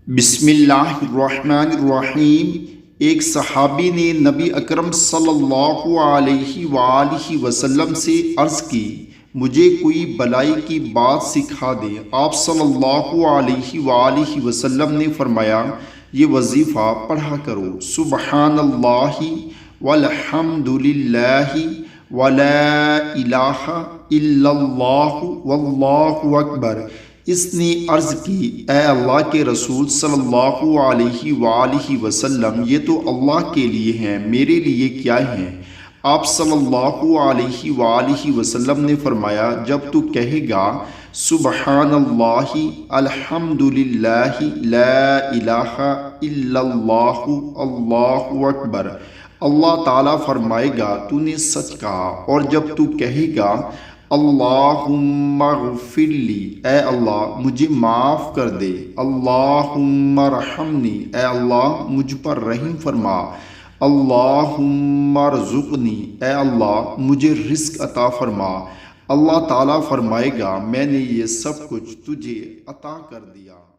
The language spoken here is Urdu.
بسم اللہ الرحمن الرحیم۔ ایک صحابی نے نبی اکرم صلی اللہ علیہ وآلہ وسلم سے عرض کی، مجھے کوئی بلائی کی بات سکھا دے۔ آپ صلی اللہ علیہ وآلہ وسلم نے فرمایا، یہ وظیفہ پڑھا کرو، سبحان اللہ والحمد للہ ولا الہ الا اللہ واللہ اکبر۔ اس نے عرض کی، اے اللہ کے رسول صلی اللہ علیہ وآلہ وسلم، یہ تو اللہ کے لیے ہیں، میرے لیے کیا ہیں؟ آپ صلی اللہ علیہ وآلہ وسلم نے فرمایا، جب تو کہے گا سبحان اللہ الحمد للہ لا الہ الا اللہ اللہ اکبر، اللہ تعالیٰ فرمائے گا تو نے سچ کہا۔ اور جب تو کہے گا اللہم اغفر لی، اے اللہ مجھے معاف کر دے، اللہم ارحمنی، اے اللہ مجھ پر رحم فرما، اللہم ارزقنی، اے اللہ مجھے رزق عطا فرما، اللہ تعالیٰ فرمائے گا میں نے یہ سب کچھ تجھے عطا کر دیا۔